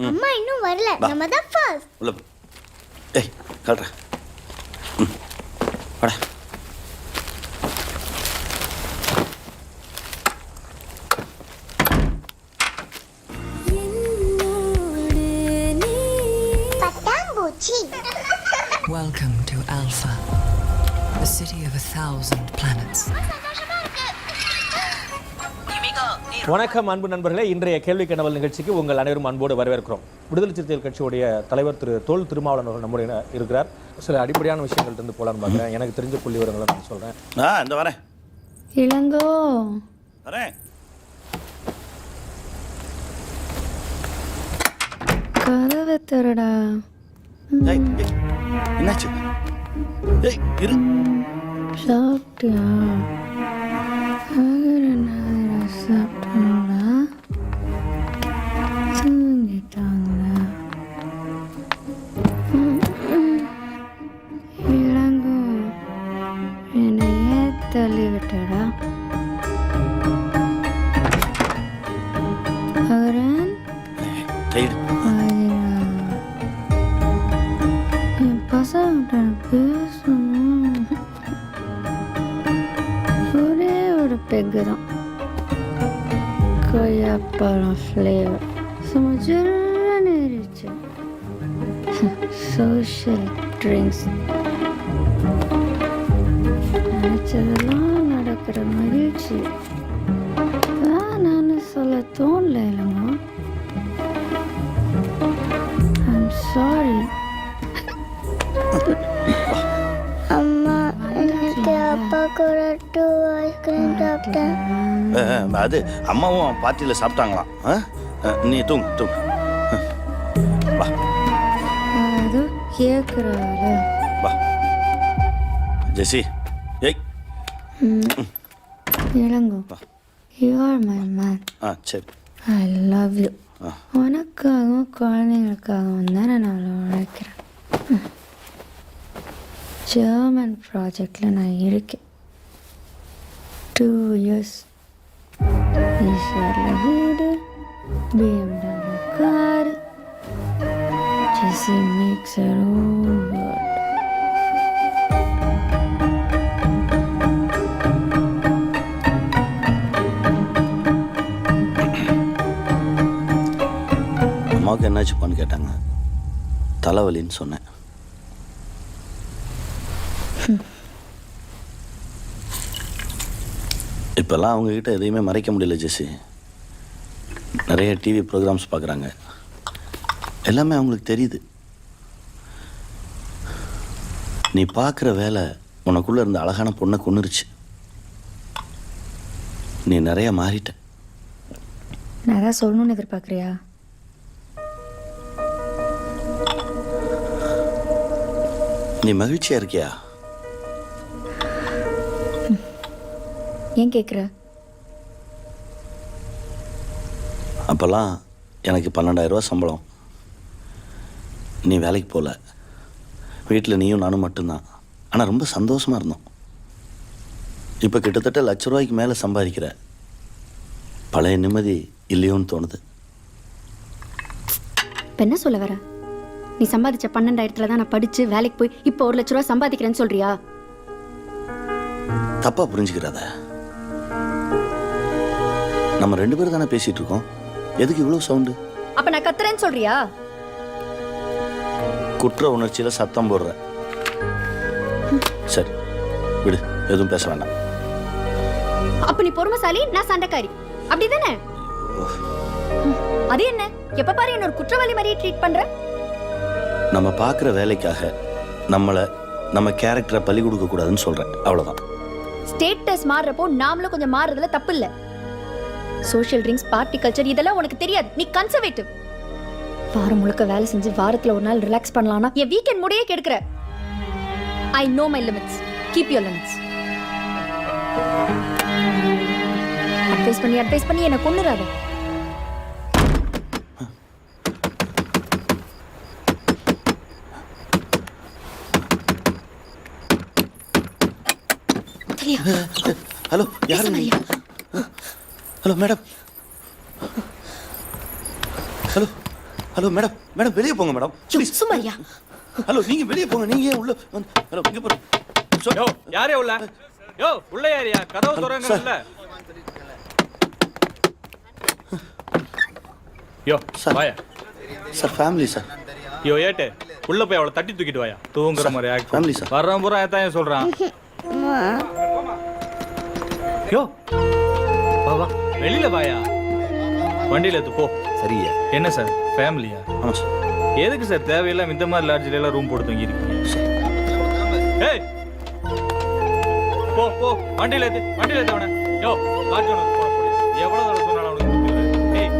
அம்மா இன்னும் வரல. நம்ம தான் ஃபர்ஸ்ட். உள்ள ஏய் கல்றா. வாடா. பட்டாம்பூச்சி. Welcome to Alpha, the city of 1,000 planets. வணக்கம் அன்பு நண்பர்களே, இன்றைய கேள்வி கனவல் நிகழ்ச்சிக்கு உங்கள் அனைவரும் அன்போடு வரவேற்கிறோம். விடுதலை சிறுத்தைகள் கட்சியுடைய தலைவர் திரு தொல் திருமாவளவன் அவர்கள் நம்முடைய இருக்கிறார். சில அடிப்படையான விஷயங்கள் இருந்து போலான்னு பார்க்குறேன். எனக்கு தெரிஞ்ச புள்ளி விவரங்களை நான் சொல்கிறேன். இந்த வரேன். இளங்கோ வரேன். கதவை திறடா. என்னாச்சு? ஏய் இரு. சாப்பிட்டியா? சாப்பிட்டா தூங்கிட்டாங்க. இளங்கோ என்னை ஏன் தள்ளி விட்டடா? அவரன் என் பசங்க பேசணும். ஒரே ஒரு பெக்கு தான், கொய்யாப்பழம் ஃப்ளேவர். சும்மா ஜில்லுன்னு இருந்துச்சு. சோஷியல் ட்ரிங்க்ஸ் நினச்சதெல்லாம் நடக்கிற மகிழ்ச்சி நான் சொல்ல தோணல. இல்லைங்க, ஐம் சாரி. அம்மா எனக்கு அப்பா கூட 2 ஐஸ்கிரீம் சாப்பிட்டேன். அது அம்மாவும் பார்ட்டியில் சாப்பிட்டாங்களாம். நீ தூங்கு. வா அது கேட்குறாரு. வா ஜெசி. ஏய் Ilango, you are my man. சரி. I love you. உனக்காகவும் குழந்தைங்களுக்காகவும் தான் நான் அவ்வளோ உழைக்கிறேன். ஜெர்மன் ப்ராஜெக்டில் நான் இருக்கேன். 2 years. ஈஸ்வரில் வீடு, BMW car. Jessie makes her own world. அம்மாவுக்கு என்னாச்சுப்பான்னு கேட்டாங்க. தலைவலின்னு சொன்னேன். இப்போல்லாம் அவங்கக்கிட்ட எதையுமே மறைக்க முடியல ஜெசி. நிறைய டிவி ப்ரோக்ராம்ஸ் பார்க்குறாங்க. எல்லாமே அவங்களுக்கு தெரியுது. நீ பார்க்குற வேலை உனக்குள்ளே இருந்த அழகான பொண்ணை கொன்னுருச்சு. நீ நிறைய மாறிட்ட. நான் அதான் சொல்லணும்னு எதிர்பார்க்குறியா? நீ மகிழ்ச்சியாக இருக்கியா? ஏன் கேட்குற? அப்போல்லாம் எனக்கு 12,000 ரூபா சம்பளம். நீ வேலைக்கு போகல. வீட்டில் நீயும் நானும் மட்டும்தான். ஆனால் ரொம்ப சந்தோஷமாக இருந்தோம். இப்போ கிட்டத்தட்ட ₹1,00,000 மேலே சம்பாதிக்கிற. பழைய நிம்மதி இல்லையோன்னு தோணுது. இப்போ என்ன சொல்ல வர? நீ சம்பாதிச்ச 12,000 தான் நான் படித்து வேலைக்கு போய் இப்போ ₹1,00,000 சம்பாதிக்கிறேன்னு சொல்றியா? தப்பாக புரிஞ்சுக்கிறாத. நம்ம 2 பேரும் தானே பேசிகிட்டு இருக்கோம். எதுக்கு இவ்வளோ சவுண்டு? அப்போ நான் கத்துறேன்னு சொல்றியா? குற்ற உணர்ச்சியில் சத்தம் போடுற. சரி விடு, எதுவும் பேச வேண்டாம். அப்ப நீ பொறுமைசாலி, நான் சண்டைக்காரி, அப்படிதானே? அது என்ன, எப்ப பாரு என்ன ஒரு குற்றவாளி மாதிரியே ட்ரீட் பண்ற? நம்ம பார்க்குற வேலைக்காக நம்ம கேரக்டரை பலி கொடுக்க கூடாதுன்னு சொல்றேன், அவ்வளவுதான். ஸ்டேட்டஸ் மாறுறப்போ நாமளும் கொஞ்சம் மாறுறதுல தப்பு இல்ல. சோஷியல் ட்ரிங்க்ஸ், பார்ட்டி கல்ச்சர் இதெல்லாம் உனக்கு தெரியாது. நீ கன்சர்வேட்டிவ். வாரம் முழுக்க வேலை செஞ்சு வாரத்துல ஒரு நாள் ரிலாக்ஸ் பண்ணலாம்னா என் வீக்கெண்ட் முடியே கெடுக்கிற. I know my limits. Keep your limits. Advice பண்ணி என்ன கொன்னுறாத. ஹலோ, யாரு? Hello madam. Hello, hello madam madam வெளியே போங்க மேடம் ப்ளீஸ். சும்மாரியா ஹலோ நீங்க வெளியே போங்க. நீங்க ஏன் உள்ள வந்து ஹலோ இங்க போங்க. யோ யாரே உள்ள யோ உள்ள யாரியா கதவு திறங்கல்ல யோ சார். வாயா சார் ஃபேமிலி சார். யோ ஏட்டு உள்ள போய் அவளை தட்டி தூக்கிட்டு வாயா தூங்குற மாதிரி ஆக்ட் ஃபேமிலி சார். வர்றவன் பூரா ஏன் சொல்றான் யோ வா வா வெளியில வாயா வண்டியில எடுத்து போ. சரியா? என்ன சார் ஃபேமிலியா? ஆமாம் சார். எதுக்கு சார் தேவையில்லாம இந்த மாதிரி லாட்ஜில எல்லாம் ரூம் போட்டு தங்கி இருக்கீங்க? ஏய் போ போ வண்டியில ஏத்து அவனை. யோ லாட்ஜ் ஒன்று போட போடி. எவ்வளவு தடவை சொன்னாலும் அவனுக்கு புரியல. ஏய்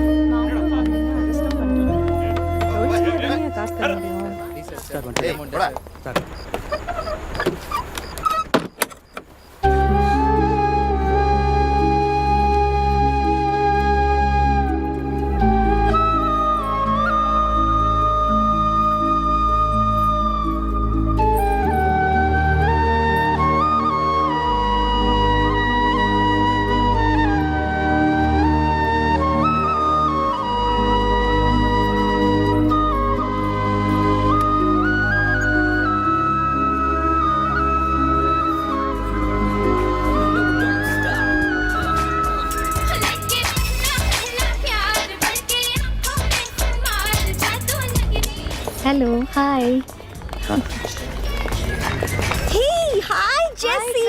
hello hi Hi, Jessie.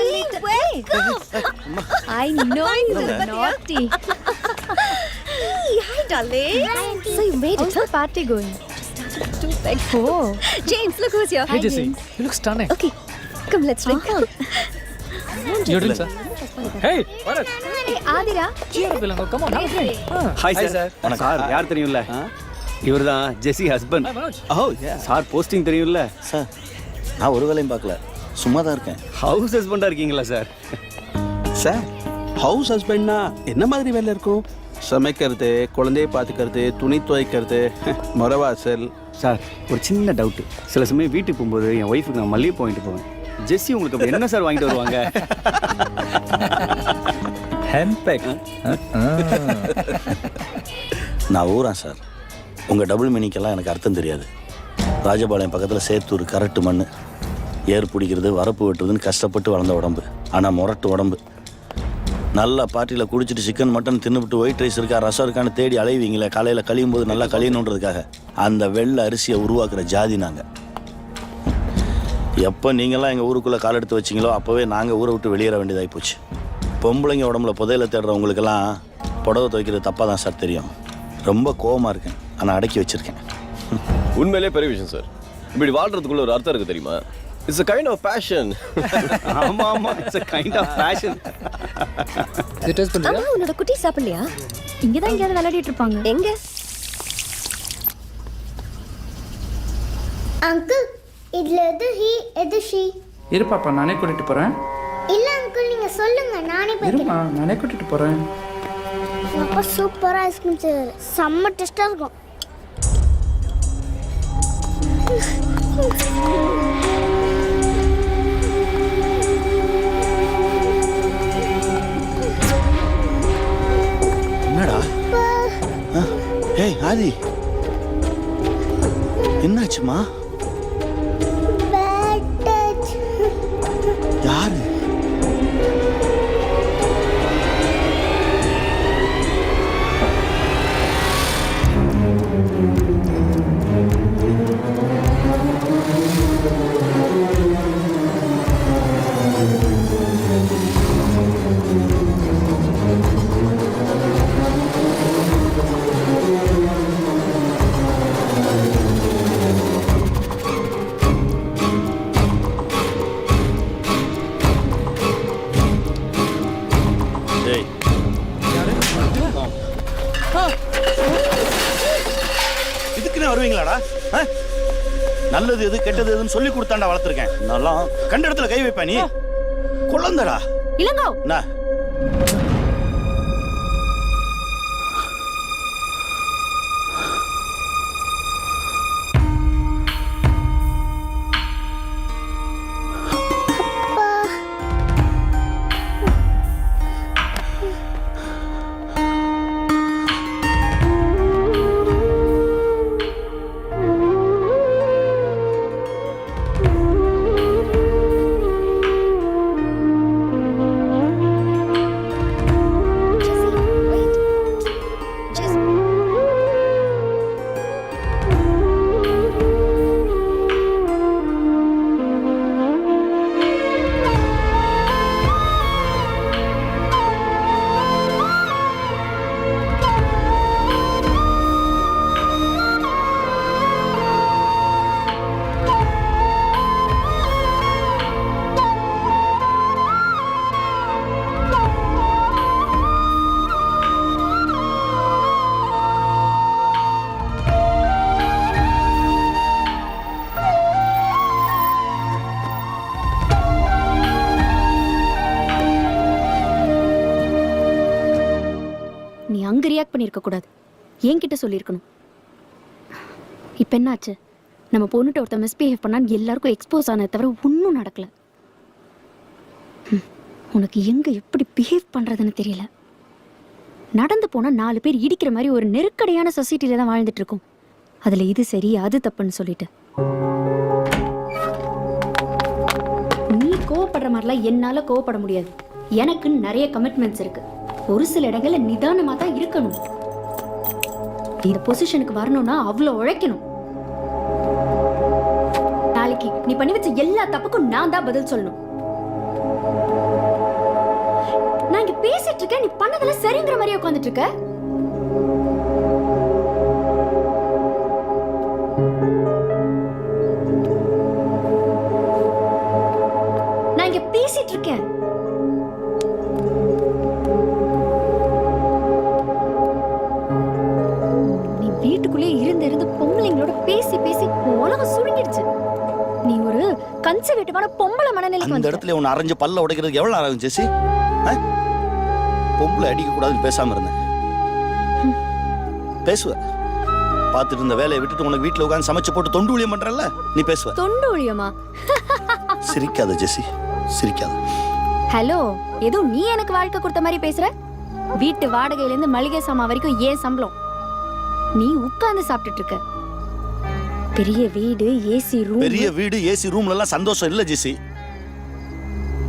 Welcome. I know you நாட்டி Hi, darling. So you made it. How's the party going? Oh, James, look who's here. Hey, Jesse. You look stunning. okay. Come, let's drink. Your drink, sir. Hey, Bharat. Hey, Adira. Cheer up, Ilango. Come on, have a drink. Hi sir. Sir யார் தெரியும்ல? இவர் தான் ஜெஸி husband. Hi, Manoj. ஓ sir posting தெரியும்ல? Sir நான் ஒரு வேலையும் பார்க்கல, சும்மா தான் இருக்கேன். ஹவுஸ் ஹஸ்பண்டாக இருக்கீங்களா சார்? சார் ஹவுஸ் ஹஸ்பண்ட்னா என்ன மாதிரி வேலை இருக்கும்? சமைக்கிறது, குழந்தைய பார்த்துக்கிறது, துணி துவைக்கிறது, முறவாசல். சார் ஒரு சின்ன டவுட்டு, சில சமயம் வீட்டுக்கு போகும்போது என் ஒய்ஃபுக்கு நான் மல்லிகை போயிட்டு போவேன். ஜெஸ்ஸி உங்களுக்கு அப்படி என்ன சார் வாங்கிட்டு வருவாங்க? ஹேண்ட்பேக். நான் ஊரா சார். உங்கள் டபுள் மீனிங்கெல்லாம் எனக்கு அர்த்தம் தெரியாது. ராஜபாளையம் பக்கத்தில் சேத்தூர் கரட்டு மண், ஏர் பிடிக்கிறது, வரப்பு வெட்டுறதுன்னு கஷ்டப்பட்டு வளர்ந்த உடம்பு. ஆனால் முரட்டு உடம்பு. நல்லா பார்ட்டியில் குடிச்சிட்டு சிக்கன் மட்டன் தின்னுபிட்டு ஒயிட் ரைஸ் இருக்கா ரசம் இருக்கான்னு தேடி அலைவீங்களே காலையில் கழியும் போது நல்லா கழியணுன்றதுக்காக. அந்த வெள்ளை அரிசியை உருவாக்குற ஜாதி நாங்கள். எப்போ நீங்களாம் எங்கள் ஊருக்குள்ளே கால் எடுத்து வச்சிங்களோ அப்போவே நாங்கள் ஊரை விட்டு வெளியேற வேண்டியதாகி போச்சு. பொம்பளைங்க உடம்புல புதையில தேடுறவங்களுக்கெல்லாம் புடவை துவைக்கிறது தப்பாக தான் சார் தெரியும். ரொம்ப கோவமாக இருக்கேன், ஆனால் அடக்கி வச்சுருக்கேன். உண்மையிலே பெரிய விஷயம் சார். இப்படி வாழ்றதுக்குள்ள ஒரு அர்த்தம் இருக்கு தெரியுமா? It's a kind of passion. ஆமாம் ஆமாம், it's a kind of passion. இது டேஸ்ட் பண்ணுறியா? அம்மா உன்னோட குட்டி சாப்பிடலையா? இங்க தான் எங்கேயாவது விளையாடிட்டு இருப்பாங்க. எங்க? Uncle, இதுல எது he, எது she? இரு பாப்பா, நானே கூட்டிட்டு போறேன். இல்ல அங்கிள், நீங்க சொல்லுங்க, நானே இருமா, பார்க்கிறேன். நானே கூட்டிட்டு போறேன். அப்பா சூப்பரா ஐஸ்கிரீம் செய்வாரு. செம்ம டேஸ்டா இருக்கும். என்னடா? ஏய் ஆதி, என்னாச்சுமா? Bad touch. யாரு? டேய் இதுக்குன்னு வருவீங்களாடா? நல்லது எது கெட்டது எதுன்னு சொல்லி கொடுத்தாண்டா வளர்த்துருக்கேன். நல்லா கண்ட இடத்துல கை வைப்ப நீ. குழந்தடா இளங்கோ. என்ன? நீ அங்க ரியாக்ட் பண்ணியிருக்க கூடாது, என்கிட்ட சொல்லியிருக்கணும். இப்போ என்னாச்சு? நம்ம பொண்ணுகிட்ட ஒருத்தர் மிஸ்பிஹேவ் பண்ணான்னு எல்லாருக்கும் எக்ஸ்போஸ் ஆனதை தவிர ஒன்றும் நடக்கல. உனக்கு எங்க எப்படி பிஹேவ் பண்றதுன்னு தெரியல. நடந்து போனா 4 பேர் இடிக்கிற மாதிரி ஒரு நெருக்கடியான சொசைட்டில தான் வாழ்ந்துட்டு இருக்கோம். அதுல இது சரி அது தப்புன்னு சொல்லிட்டு நீ கோவப்படுற மாதிரிலாம் என்னால கோவப்பட முடியாது. எனக்கு நிறைய கமிட்மெண்ட்ஸ் இருக்கு. ஒரு சில இடங்கள்ல நிதானமா தான் இருக்கணும். இந்த பொசிஷனுக்கு வரணும்னா அவ்வளோ உழைக்கணும். நாளைக்கு நீ பண்ணி வச்ச எல்லா தப்புக்கும் நான் தான் பதில் சொல்லணும். நான் இங்க பேசிட்டு இருக்கேன், நீ பண்ணதெல்லாம் சரிங்கிற மாதிரி உட்கார்ந்துட்டு இருக்க. நான் இங்க பேசிட்டு இருக்கேன். நீ வீட்டுக்குள்ளே இருந்து பொம்பளைங்களோட பேசி பேசி உலகம் சுருங்கிடுச்சு. நீ ஒரு கன்சர்வேட்டிவான பொம்பளை மனநிலைக்கு அந்த வந்து இடத்துல உன்னை அரைஞ்சு பல்ல உடைக்கிறதுக்கு எவ்வளவு நேரம் ஆகும் ஜெசி? பொம்பளை அடிக்க கூடாதுன்னு பேசாம இருந்தேன். பேசுவ பார்த்துட்டு இருந்த வேலையை விட்டுட்டு உனக்கு வீட்டுல உட்காந்து சமைச்சு போட்டு தொண்டு ஊழியம் பண்றல, நீ பேசுவ. தொண்டு ஊழியமா? சிரிக்காத ஜெசி, சிரிக்காத. ஹலோ, ஏதோ நீ எனக்கு வாழ்க்கை கொடுத்த மாதிரி பேசுற. வீட்டு வாடகையில இருந்து மளிகை சாமான் வரைக்கும் ஏன் சம்பளம். நீ உட்கார்ந்து சாப்பிட்டுட்டு இருக்க. பெரிய வீடு, ஏசி ரூம். பெரிய வீடு, ஏசி ரூம்ல எல்லாம் சந்தோஷம் இல்ல ஜெசி.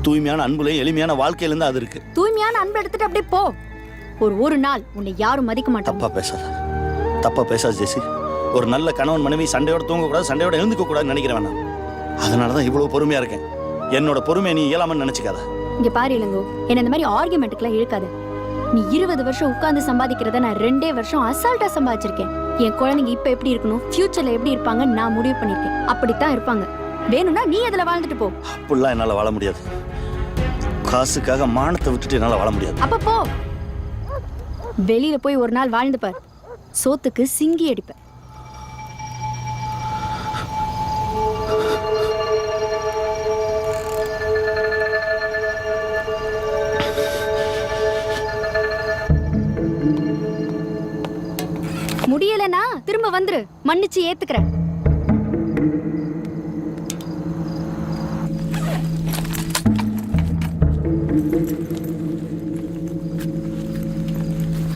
தூய்மையான அன்புலையும் எளிமையான வாழ்க்கையில இருந்து அது இருக்கு. தூய்மையான அன்பு எடுத்துட்டு அப்படியே போ. ஒரு நாள் உன்னை யாரும் மதிக்க மாட்டாங்க. தப்பா பேசாத ஜெசி. ஒரு நல்ல கணவன் மனைவி சண்டையோட தூங்க கூடாது, சண்டையோட எழுந்துக்க கூடாதுன்னு நினைக்கிறேன் நான். அதனாலதான் இவ்வளவு பொறுமையா இருக்கேன். என்னோட பொறுமையை நீ இயலாமன்னு நினைச்சுக்காத. இங்க பாரு இளங்கோ, என்ன இந்த மாதிரி ஆர்குமெண்ட்டுக்குலாம் இழுக்காத. நீ 20 வருஷம் உட்கார்ந்து சம்பாதிக்கிறத நான் 2 வருஷம் அசால்ட்டா சம்பாதிச்சிருக்கேன். என் குழந்தைங்க இப்ப எப்படி இருக்கணும், ஃபியூச்சர்ல எப்படி இருப்பாங்க நான் முடிவு பண்ணிருக்கேன். அப்படித்தான் இருப்பாங்க. வேணும்னா நீ அதுல வாழ்ந்துட்டு போ. அப்படிலாம் என்னால வாழ முடியாது. காசுக்காக மானத்தை விட்டுட்டு என்னால வாழ முடியாது. அப்ப போ. வெளியில போய் ஒரு நாள் வாழ்ந்து பார். சோத்துக்கு சிங்கி அடிப்ப. முடியலனா திரும்ப வந்துரு, மன்னிச்சு ஏத்துக்கிறேன்.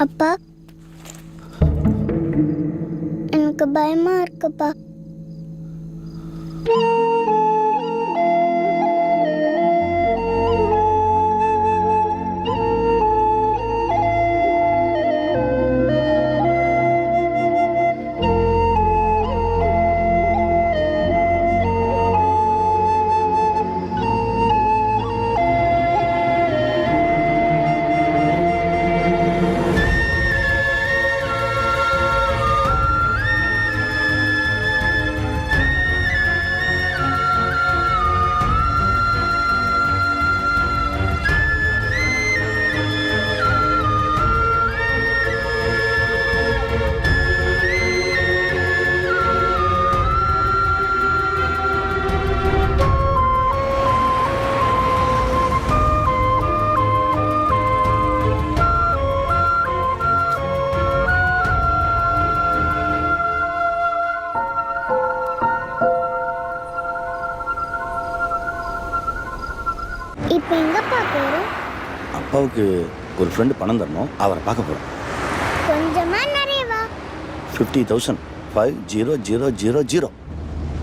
அப்பா, எனக்கு பயமா இருக்குப்பா. இப்போ எங்கப்பா போறோம்? அப்பாவுக்கு ஒரு ஃப்ரெண்டு பணம் தரணும், அவரை பார்க்க போறோம். கொஞ்சமா நிறையவா? 50,000. 50,000.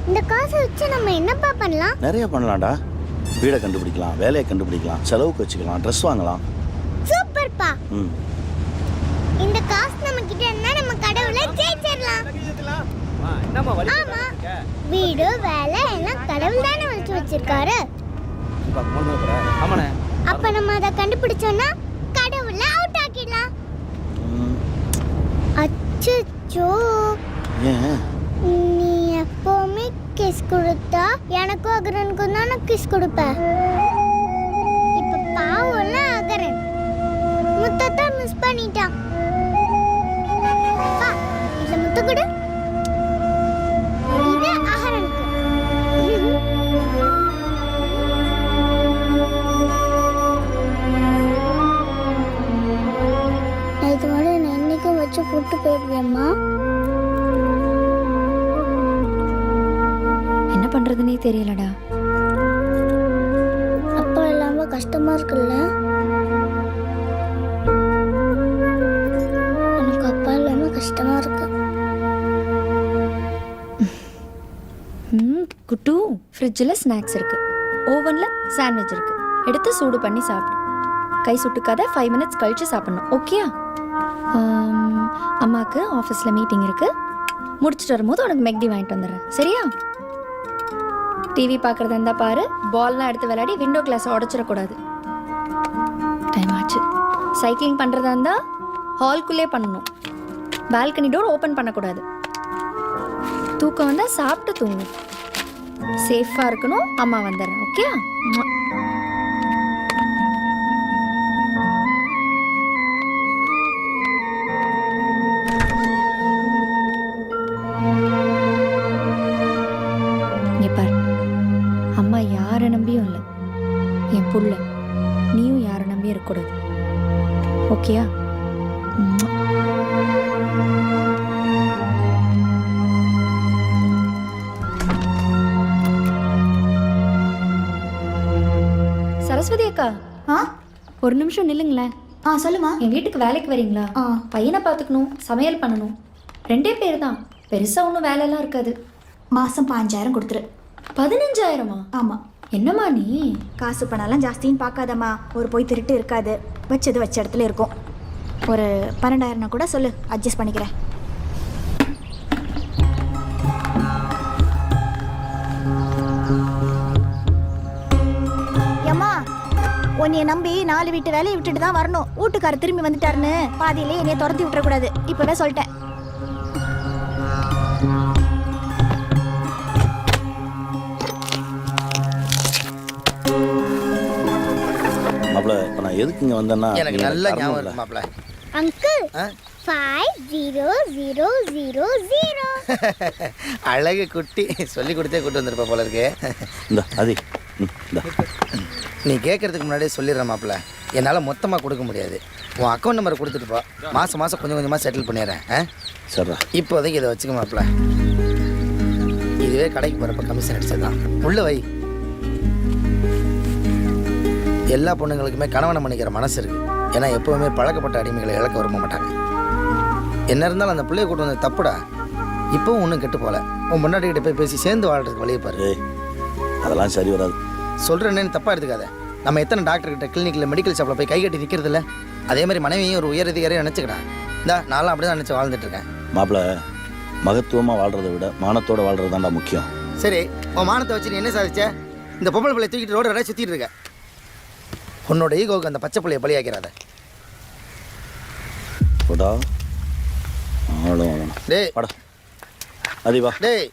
இந்த காசை வச்சு நம்ம என்னப்பா பண்ணலாம்? நிறைய பண்ணலாம்டா. வீடை கண்டுபிடிக்கலாம், வேலையை கண்டுபிடிக்கலாம், செலவுக்கு வச்சுக்கலாம், ட்ரெஸ் வாங்கலாம். சூப்பர்ப்பா. இந்த காசு நம்ம கிட்ட இருந்தா நம்ம கடவுளை ஜெயிச்சிடலாம். ஆமா, வீடு வேலை எல்லாம் கடவுள் தானே வச்சு வச்சிருக்காரு. அப்ப நம்ம அதை கண்டுபிடிச்சோம்னா கடவுள அவுட் ஆக்கிடலாம். அச்சச்சோ, நீ எப்பவுமே கிஸ் கொடுத்தா எனக்கும் அகரனுக்கும் தானே கிஸ் கொடுப்ப. இப்ப பாவம்ல அகரன் முத்தத்தை மிஸ் பண்ணிட்டான். இதுல முத்த கொடு. இது அகரனுக்கு. இது கூட்டு போயிடுவேம்மா? என்ன பண்றதுன்னே தெரியலடா. அப்பா இல்லாம கஷ்டமா இருக்குல்ல? எனக்கு அப்பா இல்லாம கஷ்டமா இருக்கு. குட்டு, ஃப்ரிட்ஜில் ஸ்நாக்ஸ் இருக்கு, ஓவனில் சாண்ட்விச் இருக்கு. எடுத்து சூடு பண்ணி சாப்பிடு. கை சுட்டுக்காத, 5 மினிட்ஸ் கழிச்சு சாப்பிடணும். ஓகேயா? அம்மாவுக்கு ஆஃபீஸில் மீட்டிங் இருக்கு. முடிச்சுட்டு வரும்போது உனக்கு மெக்டி வாங்கிட்டு வந்துடுறேன். சரியா? டிவி பார்க்குறதா இருந்தால் பாரு. பால்லாம் எடுத்து விளையாடி விண்டோ கிளாஸை உடச்சிடக்கூடாது. டைம் ஆச்சு. சைக்கிளிங் பண்ணுறதா இருந்தால் ஹால்குள்ளே பண்ணணும். பால்கனி டோர் ஓப்பன் பண்ணக்கூடாது. தூக்கம் வந்தால் சாப்பிட்டு தூங்கும். சேஃபாக இருக்கணும். அம்மா வந்துடுறேன். ஓகே? இங்கே பாரு, அம்மா யாரை நம்பியும் இல்லை. என் புள்ள, நீயும் யாரை நம்பியும் இருக்கக்கூடாது. ஓகேயா? சரஸ்வதி அக்கா, ஒரு நிமிஷம் நில்லுங்களேன். சொல்லுமா. என் வீட்டுக்கு வேலைக்கு வரீங்களா? பையனை பார்த்துக்கணும், சமையல் பண்ணணும். 2 பேர் தான். பெருசா ஒன்றும் வேலையெல்லாம் இருக்காது. மாசம் 5,000 கொடுத்துரு. 15,000? ஆமா. என்னம்மா நீ? காசு பணம்லாம் ஜாஸ்தின்னு பார்க்காதம்மா. ஒரு போய் திருட்டு இருக்காது. வச்சது வச்ச இடத்துல இருக்கும். ஒரு 12,000 கூட சொல்லு, அட்ஜஸ்ட் பண்ணிக்கிறேன். ஏம்மா, உன்னைய நம்பி 4 வீட்டு வேலையை விட்டுட்டு தான் வரணும். வீட்டுக்காரர் திரும்பி வந்துட்டாருன்னு பாதியிலே என்னைய துரத்தி விட்டுறக்கூடாது. இப்பவே சொல்லிட்டேன். மாப்பிள்ள, இப்போ நான் எதுக்கு இங்கே வந்தேன்னா எனக்கு நல்ல ஞாபகம் இருக்கு மாப்பிள்ள. அங்கிள், 5000. அழகு குட்டி சொல்லி கொடுத்தே கூட்டு வந்திருப்ப போல இருக்கு. இந்த அது நீ கேட்கறதுக்கு முன்னாடியே சொல்லிடுறேன் மாப்பிள்ள. என்னால் மொத்தமாக கொடுக்க முடியாது. உன் அக்கௌண்ட் நம்பரை கொடுத்துட்டு போ. மாதம் மாதம் கொஞ்சம் கொஞ்சமாக செட்டில் பண்ணிடுறேன். சரிடா. இப்போதைக்கு இதை வச்சுக்க மாப்பிள்ள. இதுவே கடைக்கு போகிறப்ப கமிஷன் அடிச்சதுதான். உள்ள வை. எல்லா பொண்ணுங்களுக்குமே கணவனை மன்னிக்கிற மனசு இருக்குது. ஏன்னா எப்போவுமே பழக்கப்பட்ட அடிமைகளை இழக்க விரும்ப மாட்டாங்க. என்ன இருந்தாலும் அந்த பிள்ளைய கூட்டு வந்து தப்புடா. இப்போவும் ஒன்றும் கெட்டு போகல. உன் முன்னாடிக்கிட்ட போய் பேசி சேர்ந்து வாழ்றதுக்கு வழியை பாரு. அதெல்லாம் சரி வராது. சொல்கிறேன்னு தப்பாக எடுத்துக்காத. நம்ம எத்தனை டாக்டர்கிட்ட கிளினிக்கில் மெடிக்கல் ஷாப்பில் போய் கை கட்டி நிற்கிறது இல்லை. அதே மாதிரி மனைவியும் ஒரு உயர் அதிகாரியை நினச்சிக்கிட்டேன். இந்தா நானும் அப்படி தான் நினச்சி வாழ்ந்துட்டுருக்கேன். மாப்பிள்ள, மகத்துவமாக வாழ்கிறத விட மானத்தோடு வாழ்கிறது தான்டா முக்கியம். சரி, உன் மானத்தை வச்சு நீ என்ன சாதிச்ச? இந்த பொம்பளை பிள்ளை தூக்கிட்டு ரோடு வரைய சுற்றிட்டு இருக்க. உன்னோட ஈகோவுக்கு அந்த பச்சை பிள்ளையை பலியாக்கிறாத. போடா. டேய் வாடா. அதிவா. டேய்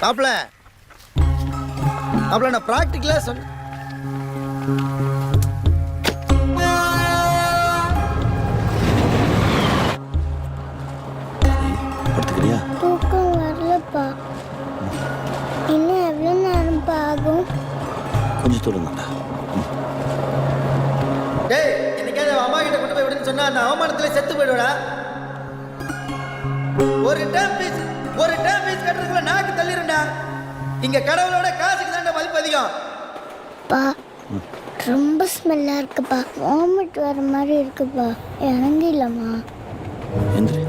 மாப்பிள்ள, மாப்பிள்ள நான் ப்ராக்டிக்கலாக சொன்ன. படுத்துக்கிறியா? தூக்கம் வரலப்பா. இன்னும் எவ்வளோ நேரம்ப்பா ஆகும்? கொஞ்சம் தூரம் தான்டா. டேய், என்னைக்காவது அம்மா கிட்ட கொண்டு போய் விடுன்னு சொன்னா அந்த அவமானத்துல செத்து போயிடுவா. ஒரு டேம் ஃபீஸ் கட்டுறதுக்குள்ள நாக்கு தள்ளிருண்டா. இங்க கடவுளோட காசுக்கு தான் மதிப்பு அதிகம். பா, ரொம்ப ஸ்மெல்லா இருக்குப்பா. வாமிட் வர மாதிரி இருக்குப்பா. இறங்கிடலாமா? எந்திரி.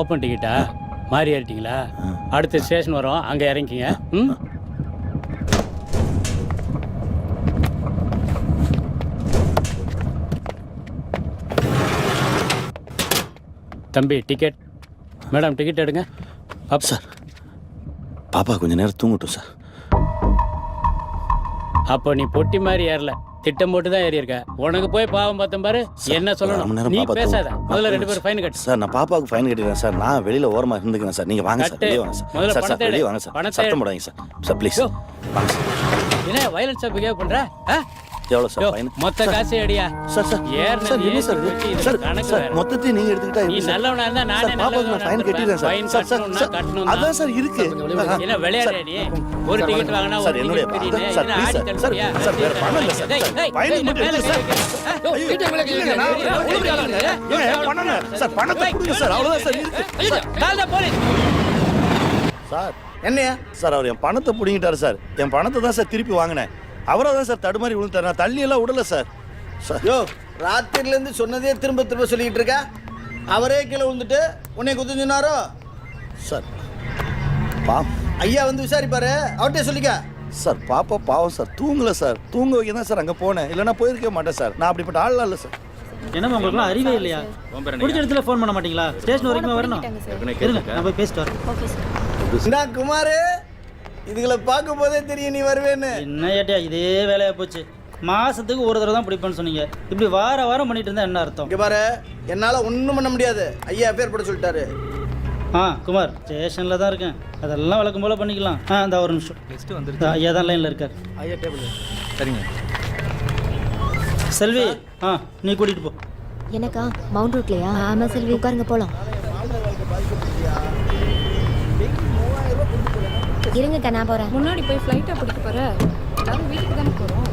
ஓப்பன் டிக்கெட்டா மாறி ஏறிட்டீங்களா? அடுத்த ஸ்டேஷன் வரும், அங்கே இறங்கிங்க. ம், தம்பி டிக்கெட். மேடம் டிக்கெட் எடுங்க. அப் சார் பாப்பா கொஞ்ச நேரம் தூங்கட்டும் சார். அப்போ நீ பொட்டி மாதிரி ஏறல, திட்டம் போட்டு தான் ஏறி இருக்க. உனக்கு போய் பாவம் பார்த்தேன் பாரு. என்ன ஒரு சொல்லணும்? மணி நேரம் நீ பாப்பா பேசாத. தூங்கும். முதல்ல 2 பேரும் ஃபைன் கட்டு. சார் நான் பாப்பாவுக்கு ஃபைன் கட்டிடுறேன் சார். நான் வெளியில ஓரமா இருந்துக்கிறேன் சார். நீங்க வாங்க சார், கட்டு. வெளியே வாங்க சார். முதல்ல சார் சார் பணத்தை வெளியே எடு. வாங்க சார். பணத்தை சத்தம் எடு. போடாதீங்க சார். சார் ப்ளீஸ் யோ. வாங்க சார். என்ன வயலன்ஸா பிஹேவ் பண்ற? ஆ? எவ்வளோ யோ, சார் ஃபைன்? மொத்த காசு அடியா. சார் சார் ஏறுனது சார் என்ன சார் ஏத்தி இது? வச்சு சார் இதுல கணக்கு சார் வேற. மொத்தத்தையும் நீங்க எடுத்துக்கிட்டா நீ எப்படி சார்? நல்லவனா இருந்தா நானே சார் பாப்பாவுக்கு நல்லவனா நான் ஃபைன் கட்டிடுறேன் சார். ஃபைன் சார் சார் கட்டணும்னா சார் கட்டணும் தான். அதான் சார் இருக்கு. என்ன விளையாடுற நீ? ஒரு சார், டிக்கெட் வாங்கினா சார் ஒரு என்னுடைய டிக்கெட் ஃப்ரீ. சார் என்ன ப்ளீஸ் ஆடி சார். தள்ளுறியா? சார் வேற பணம் இல்லை சார். டேய், சார் டேய், ஃபைன் டேய், மட்டும் மேல எடுத்து சார். யோ, ஐயோ, வீட்டுக்கு மேல இல்லைங்க, நான் ஒழுங்கு ஆளுங்க. ஏங்க, பணம் சார் பணத்தை கொடுங்க சார். அவ்வளோதான் சார் இருக்கு. ஐயோ, கால்ல போலீஸ். சார் என்னையா? சார் அவர் என் பணத்தை பிடிங்கிட்டாரு சார். என் பணத்தை தான் சார் திருப்பி வாங்கினேன். அவரை தான் சார் தடுமாறி விழுந்தார். நான் தள்ளி எல்லாம் விடல சார். சார் யோ, ராத்திரிலேருந்து சொன்னதே திரும்ப திரும்ப சொல்லிக்கிட்டு இருக்கா. அவரே கீழே விழுந்துட்டு உன்னை குத்து சொன்னாரோ? சார் பா ஐயா வந்து விசாரிப்பாரு, அவர்கிட்ட சொல்லிக்க. சார் பாப்பா பாவம் சார், தூங்கல சார். தூங்க வைக்க தான் சார் அங்கே போனேன். இல்லைன்னா போயிருக்க மாட்டேன் சார். நான் அப்படிப்பட்ட ஆள்லாம் இல்லை சார். என்னம்மா உங்களுக்குலாம் அறிவே இல்லையா? பிடிச்ச இடத்துல ஃபோன் பண்ண மாட்டீங்களா? ஸ்டேஷன் வரைக்கும் வரணும். இருங்க, நான் போய் பேசிட்டு வரேன். என்ன குமாரு, இதுகளை பார்க்கும் போதே தெரியும் நீ வருவேன்னு. என்ன ஏட்டியா இதே வேலையா போச்சு. மாசத்துக்கு ஒரு தடவை தான் பிடிப்பேன்னு சொன்னீங்க. இப்படி வாரம் பண்ணிட்டு இருந்தா என்ன அர்த்தம்? இங்க பாரு, என்னால ஒன்றும் பண்ண முடியாது. ஐயா பேர் போட சொல்லிட்டாரு. குமார் ஸ்டேஷனில் தான் இருக்கேன். அதெல்லாம் வழக்கம் போல் பண்ணிக்கலாம். இந்த ஒரு நிமிஷம் நெக்ஸ்ட்டு வந்துருக்கு. ஐயா தான் லைனில் இருக்கார். ஐயா டேபிள். சரிங்க செல்வி, நீ கூட்டிகிட்டு போ. எனக்கா மவுண்ட் ரோட்லையா? ஆமாம் செல்வி, உட்காருங்க போகலாம். இருங்கக்கா நான் போகிறேன். முன்னாடி போய் ஃப்ளைட்டை பிடிக்க போகிற, எல்லாரும் வீட்டுக்கு தானே போகிறோம்.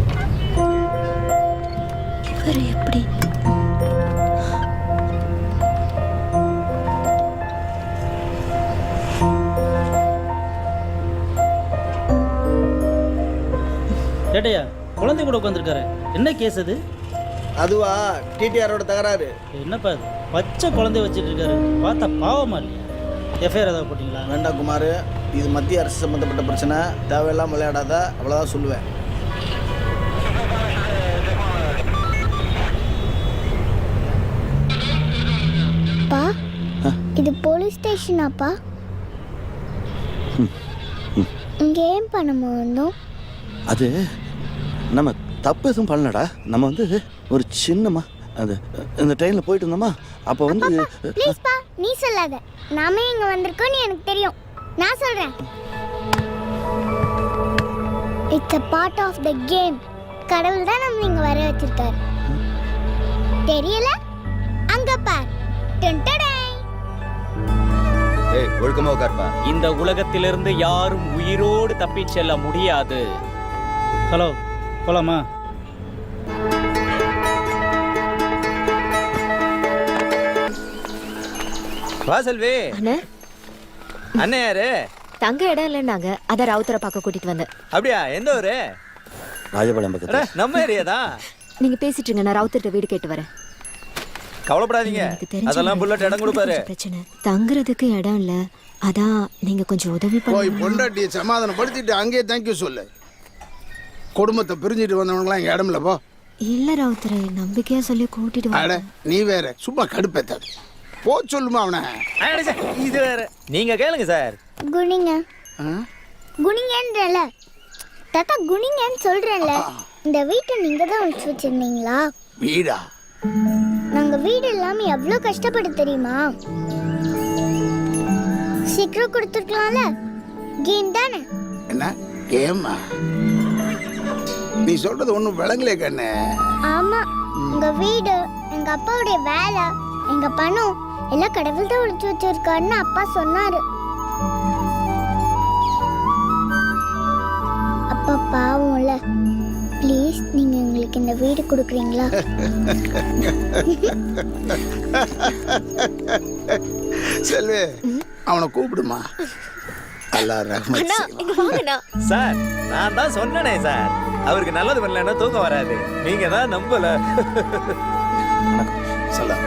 இவர் எப்படி? ஏட்டையா குழந்தை கூட உட்காந்துருக்காரு. என்ன கேஸ் அது? அதுவா டிடிஆரோட தகராறு. என்னப்பா அது? பச்சை குழந்தைய வச்சுட்டு இருக்காரு. பார்த்தா பாவமா இல்லையா? எஃப்ஐஆர் ஏதாவது போட்டிங்களா? வேண்டாம் குமார், இது மத்திய அரசு சம்மந்தப்பட்ட பிரச்சனை. தேவையில்லாம விளையாடாத, அவ்வளோதான் சொல்லுவேன். அப்பா, இது போலீஸ் ஸ்டேஷனாப்பா? இங்கே ஏன் பண்ண வந்தோம்? அது நம்ம தப்பு எதுவும் பண்ணலடா. நம்ம வந்து ஒரு சின்னம்மா அது இந்த ட்ரெயினில் போயிட்டு இருந்தோமா, அப்போ வந்து ப்ளீஸ்ப்பா, நீ சொல்லாத. நாமே இங்கே வந்திருக்கோன்னு எனக்கு தெரியும். நான் சொல்கிறேன். It's a part of the game. கடவுள் தான் நம்ம இங்கே வர வச்சிருக்காரு. தெரியல? அங்கே பார். ஒழுக்கமா உட்கார்ப்பா. இந்த உலகத்திலிருந்து யாரும் உயிரோடு தப்பிச் செல்ல முடியாது. ஹலோ, போலாமா? வா செல்வி. அண்ணே, அண்ணன் யாரு? தங்க இடம் இல்லைன்னாங்க, அதை ராவுத்தரை பார்க்க கூட்டிட்டு வந்தேன். அப்படியா? எந்த ஊரு? ராஜபாளையம் பக்கத்தில். நம்ம ஏரியா தான். நீங்க பேசிட்டு இருங்க, நான் ராவுத்தர்கிட்ட வீடு கேட்டு வரேன். கவலைப்படாதீங்க, எனக்கு தெரிஞ்ச அதெல்லாம் புல்லட் இடம் கொடுப்பாரு. பிரச்சனை தங்குறதுக்கு இடம் இல்ல, அதான் நீங்க கொஞ்சம் உதவி போய் பண்ணுங்க. பொண்டாட்டியை சமாதானப்படுத்திட்டு அங்கேயே தேங்க்யூ சொல்லு. குடும்பத்தை பிரிஞ்சுட்டு வந்தவங்களாம் இங்கே இடம் இல்லை போ. இல்ல ராவுத்தரை, நம்பிக்கையா சொல்லி கூட்டிட்டு அட வந்தேன். நீ வேற சும்மா கடுப்பேத்தாது. போ சொல்லுமா அவனை. இது வேற. நீங்க கேளுங்க சார். குனிங்க குனிங்கன்றல தாத்தா, குனிங்கன்னு சொல்றேன்ல. இந்த வீட்டை நீங்க தான் வச்சு வச்சிருந்தீங்களா? வீடா? நாங்க வீடு இல்லாம எவ்வளவு கஷ்டப்பட்டு தெரியுமா? சீக்கிரம் கொடுத்துருக்கலாம்ல. கேம் தானே. என்ன கேமா? நீ சொல்றது ஒன்றும் விளங்கலே கண்ணு. ஆமா, உங்க வீடு, எங்க அப்பாவுடைய வேலை, எங்க பணம் எல்லாம் கடவுள் தான் ஒழிச்சு வச்சிருக்காருன்னு அப்பா சொன்னாரு. அப்பா பாவம்ல. ப்ளீஸ் நீங்க எங்களுக்கு இந்த வீடு கொடுக்குறீங்களா? செல்வி, அவனை கூப்பிடுமா. சார், நான் தான் சொன்னனே சார், அவருக்கு நல்லது பண்ணலன்னா தூக்கம் வராது. நீங்க தான் நம்பல. சொல்ல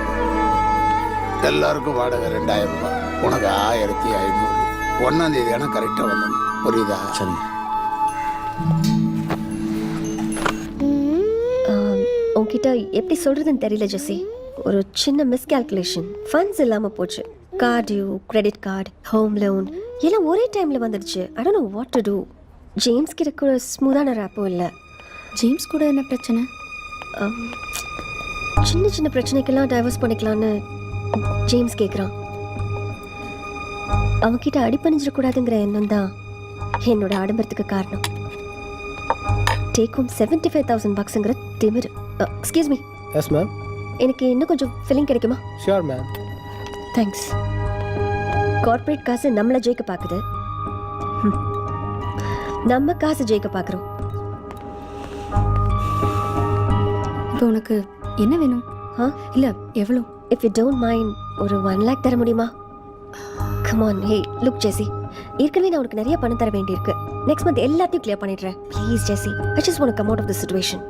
எல்லாருக்கும் வாடகை 2000 ரூபாய். உனக்கு 1500. 1ஆம் தேதி ஆனால் கரெக்டாக வந்துடும். புரியுதா? சரிங்க. உன்கிட்ட எப்படி சொல்றதுன்னு தெரியல ஜெசி. ஒரு சின்ன மிஸ்கால்குலேஷன், ஃபண்ட்ஸ் இல்லாம போச்சு. Card due, credit card, home loan எல்லாம் ஒரே டைம்ல வந்துடுச்சு. I don't know what to do. James கிட்ட கூட ஸ்மூத்தான ரேப்போ இல்லை. ஜேம்ஸ் கூட என்ன பிரச்சனை? சின்ன சின்ன பிரச்சனைக்கெல்லாம் டைவர்ஸ் பண்ணிக்கலான்னு ஜேம்ஸ் கேட்குறான். அவன்கிட்ட அடிப்பணிஞ்சிடக்கூடாதுங்கிற எண்ணம் தான் என்னோட ஆடம்பரத்துக்கு காரணம். டேக் ஹோம் $75,000 திமிரு. Excuse me. Yes ma'am. எனக்கு இன்னும் கொஞ்சம் ஃபில்லிங் கிடைக்குமா? Sure ma'am. தேங்க்ஸ். கார்ப்பரேட் காசு நம்மளை ஜெயிக்க பார்க்குது, நம்ம காசு ஜெயிக்க பார்க்குறோம். இப்போ உனக்கு என்ன வேணும்? இல்லை எவ்வளோ? இஃப் யூ டோன்ட் மைண்ட் ஒரு 1 lakh தர முடியுமா? Come on. Hey look Jessie, ஏற்கனவே நான் உனக்கு நிறைய பணம் தர வேண்டியிருக்கு. நெக்ஸ்ட் மந்த் எல்லாத்தையும் கிளியர் பண்ணிடுறேன். Please Jessie, I just want to come out of the situation.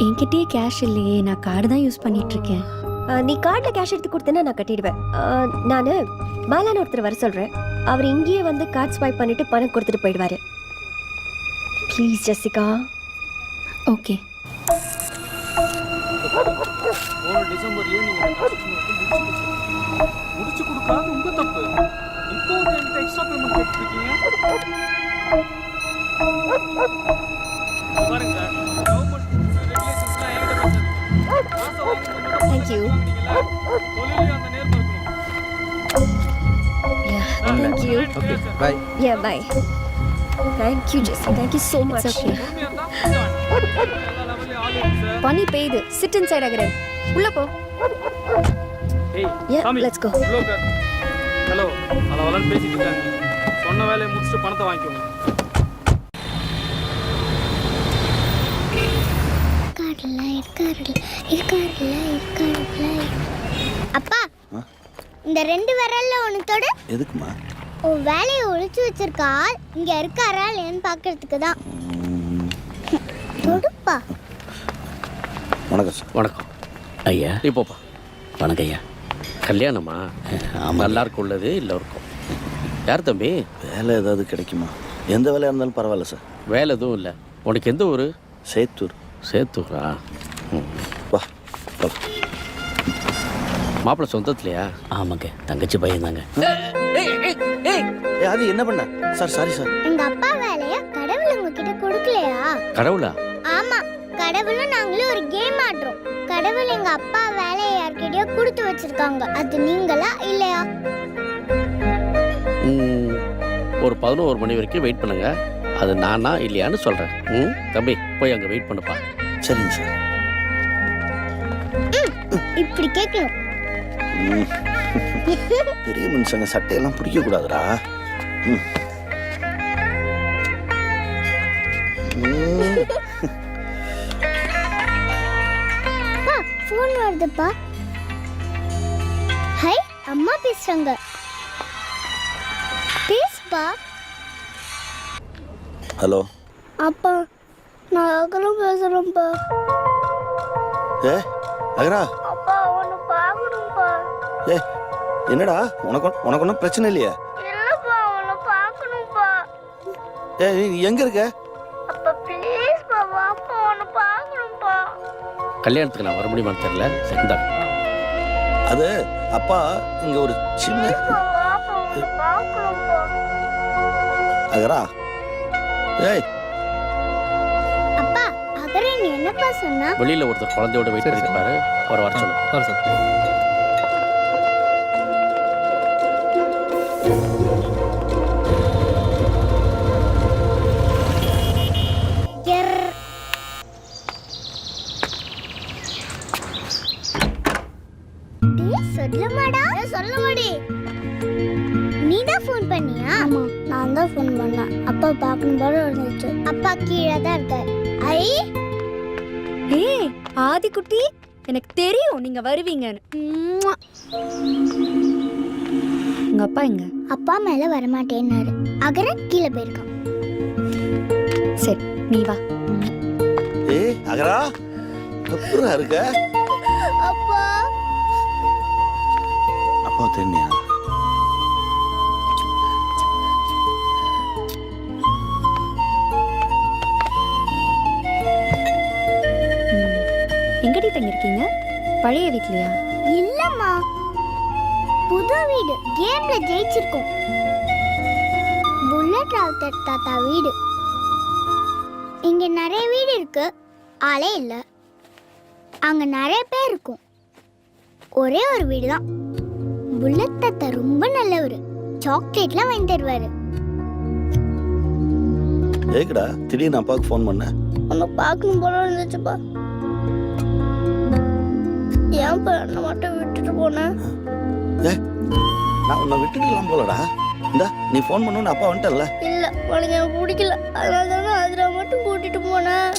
என்கிட்டயே கேஷ் இல்லையே, நான் கார்டு தான் யூஸ் பண்ணிட்டு இருக்கேன். நீ கார்டில் கேஷ் எடுத்து கொடுத்தேன்னா நான் கட்டிடுவேன். நான் பாலான்னு ஒருத்தர் வர சொல்கிறேன். அவர் இங்கேயே வந்து கார்டு ஸ்வைப் பண்ணிட்டு பணம் கொடுத்துட்டு போயிடுவாரு. Please Jessica. ஓகே. டிசம்பர்லயே நீங்க முடிச்சு கொடுக்காது உங்க தப்பு. இப்போ என்கிட்ட எக்ஸ்ட்ரா பேமெண்ட் கேட்டுருக்கீங்க. பாருங்க சார், கவர்மெண்ட் ரெகுலேஷன்ஸ்லாம் என்கிட்ட பேசுறது. காசை வாங்கும்போது தேங்க்யூ. தொழிலே அந்த நேர்மை இருக்கணும். Thank you. Okay bye. Yeah, bye. Thank you, Jessie. Thank you so much. It's okay. பொறுமையா இருந்தா எல்லா லெவல்லையும் ஆள் இருக்கு சார். பனி பெய்யுது. Sit inside again. உள்ள போ. ஏய் Yeah, சாமி, let's go. உள்ள உட்கார். ஹலோ, அளவலன்னு பேசிட்டு இருக்காங்க. சொன்ன வேலையை முடிச்சுட்டு பணத்தை வாங்கிக்கோங்க. அப்பா, இந்த 2 விரல்ல ஒண்ணுத்தோட எதுக்குமா? உன் வேலையை ஒழிச்சு வச்சிருக்க ஆள் இங்க இருக்காரா இல்லையான்னு பாக்குறதுக்கு தான். தொடுப்பா. வணக்கம் சார். வணக்கம் ஐயா. இப்போப்பா. வணக்கம் ஐயா. கல்யாணமா? எல்லாருக்கும் உள்ளது எல்லோருக்கும். யார் தம்பி? வேலை ஏதாவது கிடைக்குமா? எந்த வேலையாக இருந்தாலும் பரவாயில்ல சார். வேலை எதுவும் இல்லை. உனக்கு எந்த ஊர்? சேத்தூர். சேத்தூரா? வா. மாப்பிள்ளை சொந்தத்துலையா? ஆமாங்க, தங்கச்சி பையன் தாங்க. அது என்ன பண்ண சார்? Sorry sir. எங்க அப்பா வேலைய கடவுள் உங்ககிட்ட கொடுக்கலையா? கடவுளா? ஆமா, கடவுளும் நாங்களும் ஒரு கேம் ஆடுறோம். கடவுள் எங்க அப்பா வேலையை யார்கிட்டயோ கொடுத்து வச்சிருக்காங்க. அது நீங்களா இல்லையா? ஒரு 11 மணி வரைக்கும் வெயிட் பண்ணுங்க. அது நானா இல்லையான்னு சொல்றேன். தம்பி போய் அங்க வெயிட் பண்ணுப்பா. சரிங்க சார். இப்படி கேட்கணும். பெரிய மனுஷங்க சட்டையெல்லாம் பிடிக்க கூடாதுடா. ஃபோன் வருதுப்பா. ஹை, அம்மா பேசுறாங்க. பேசுப்பா. ஹலோ அப்பா, நான் அகரம் பேசுறேன்ப்பா. ஏ அகரா. அப்பா, உன்னை பார்க்கணும்ப்பா. ஏ என்னடா, உனக்கு ஒன்றும் பிரச்சனை இல்லையா? இல்லப்பா, உன்னை பார்க்கணும்ப்பா. ஏ நீ எங்க இருக்க? அப்பா ப்ளீஸ்ப்பா, வாப்பா, உன்னை பார்க்கணும்ப்பா. கல்யாணத்துக்கு நான் வர முடியுமான்னு தெரியல. சரிந்தா. அது அப்பா இங்க ஒரு சின்ன வாப்பா, உன்னை பார்க்கணும்ப்பா. அகரா. ஏய் அப்பா, அகரன் நீ என்னப்பா சொன்னா? வெளியில ஒருத்தர் குழந்தையோட வெயிட் பண்ணிட்டு பாரு. அவர் வர சொல்லு. வர சொல்லு. சொல்லுமாடா. சொல்லுமாடி. நீதான் ஃபோன் பண்ணியா? ஆமா, நான் தான் ஃபோன் பண்ணேன். அப்பா பார்க்கணும் போல இருந்துச்சு. அப்பா கீழே தான் இருக்கார். ஐ ஏய் ஆதி குட்டி, எனக்கு தெரியும் நீங்க வருவீங்கன்னு. உங்க அப்பா எங்க? அப்பா மேல வரமாட்டேன்னாரு. அகரன் கீழே போயிருக்கான். சரி நீ வா. ஏய் அகரா, அப்புறம் இருக்க? அப்பா, அப்பா தெரியா? எங்கடி தங்கியிருக்கீங்க? பழைய வீட்லயா? இல்லம்மா, புது வீடு. கேம்ல ஜெயிச்சிருக்கோம். புல்லட் ராவுத்தர் தாத்தா வீடு. இங்க நிறைய வீடு இருக்கு, ஆளே இல்ல. அங்க நிறைய பேர் இருக்கும், ஒரே ஒரு வீடு தான். புல்லட் தாத்தா ரொம்ப நல்லவரு, சாக்லேட்லாம் வாங்கி தருவாரு. ஏக்கடா திடீர்னு அப்பாவுக்கு ஃபோன் பண்ண? உன்னை பார்க்கணும் போல இருந்துச்சுப்பா. ஏன்ப்பா என்னை மட்டும் விட்டுட்டு போனேன்? நான் உன்னை விட்டுட்டுலாம் போலடா. இந்தா நீ ஃபோன் பண்ணணும்னு அப்பா வந்துட்டல. இல்ல, உனக்கு எனக்கு பிடிக்கல, அதனால தானே அதில் மட்டும் கூட்டிட்டு போனேன்.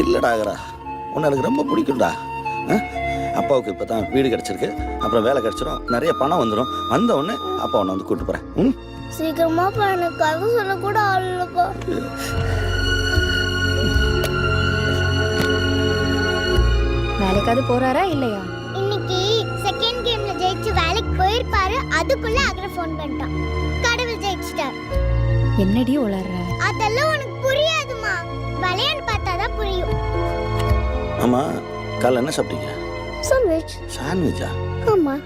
இல்லடா ஆகரா, உன்னை எனக்கு ரொம்ப பிடிக்கும்டா. அப்பாவுக்கு இப்போ தான் வீடு கிடச்சிருக்கு, அப்புறம் வேலை கிடச்சிரும், நிறைய பணம் வந்துடும். வந்த உடனே அப்பா உன்னை வந்து கூப்பிட்டு போகிறேன். சீக்கிரமாப்பா, எனக்கு கதை சொல்ல கூட ஆள் இல்லப்பா. வேலைக்காவது போறாரா இல்லையா? இன்னைக்கு செகண்ட் கேம்ல ஜெயிச்சு வேலைக்கு போயிருப்பாரு, அதுக்குள்ள அகர ஃபோன் பண்ணிட்டான். கடவுள் ஜெயிச்சிட்டார். என்னடி உளற? அதெல்லாம் உனக்கு புரியாதுமா, விளையாண்டு பார்த்தாதான் புரியும். ஆமா, காலைல என்ன சாப்பிட்டீங்க? சாண்ட்விச். சாண்ட்விச்சா? ஆமா.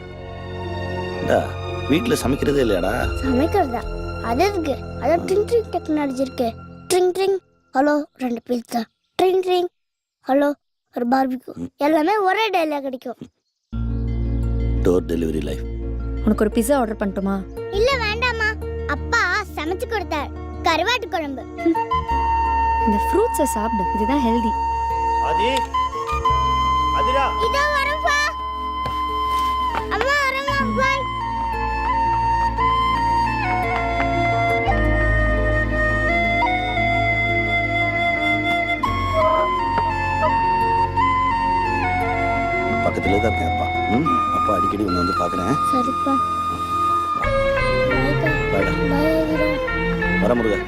வீட்டில் சமைக்கிறதே இல்லையாடா? சமைக்கிறதா? அது இருக்கு, அதான் ட்ரிங் ட்ரிங் டெக்னாலஜி இருக்கு. Drink drink hello 2 pizza, drink drink hello ஒரு பார்பிக்யூ, எல்லாமே ஒரே டேல கிடைக்கும். Door delivery life. உனக்கு ஒரு பிஸா ஆர்டர் பண்ணட்டுமா? இல்ல வேண்டாமா, அப்பா சமைச்சு கொடுத்தார், கருவாட்டு குழம்பு. இந்த ஃப்ரூட்ஸை சாப்பிடு, இதுதான் ஹெல்தி. ஆதி, ஆதிரா, இதோ வரப்பா. அம்மா வரமா, பை. பக்கத்துல தான் இருக்கேன் அப்பா. அப்பா அடிக்கடி உன்னை வந்து பார்க்குறேன். சரிப்பா. பாய்டா. பாய் ஆதிரா. வர முருகா.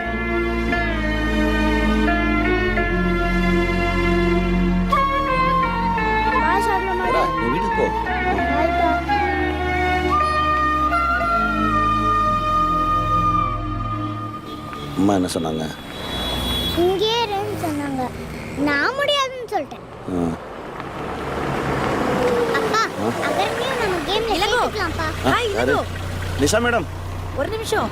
பாய் சாப்பிடலாமா? நீ வீட்டுக்கு போ. பாய்ப்பா. அம்மா என்ன சொன்னாங்க? இங்கே இருன்னு சொன்னாங்க, நான் முடியாதுன்னு சொல்லிட்டேன். அப்பா, அகர்னியும் நம்ம கேம்ல ஜெயிக்கலாம்ப்பா. ஹாய் இலகு. நிஷா மேடம், ஒரு நிமிஷம்.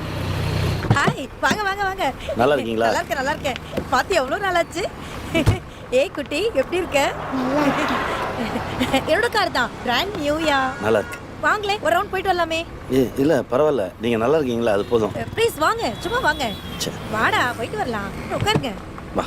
ஹாய், வாங்க வாங்க வாங்க. நல்லா இருக்கீங்களா? நல்லா இருக்கேன். பாத்தி எவ்வளவு நாளாச்சு. ஏய் குட்டி, எப்படி இருக்க? நல்லா இருக்கேன். என்னோட கார் தான், பிராண்ட் நியூயா. நல்லா இருக்கு. வாங்களே, ஒரு ரவுண்ட் போயிட்டு வரலாமே. இல்ல பரவாயில்ல, நீங்க நல்லா இருக்கீங்களா, அது போதும். ப்ளீஸ் வாங்க, சும்மா வாங்க. சரி வாடா, போயிட்டு வரலாம். உட்காருங்க. வா.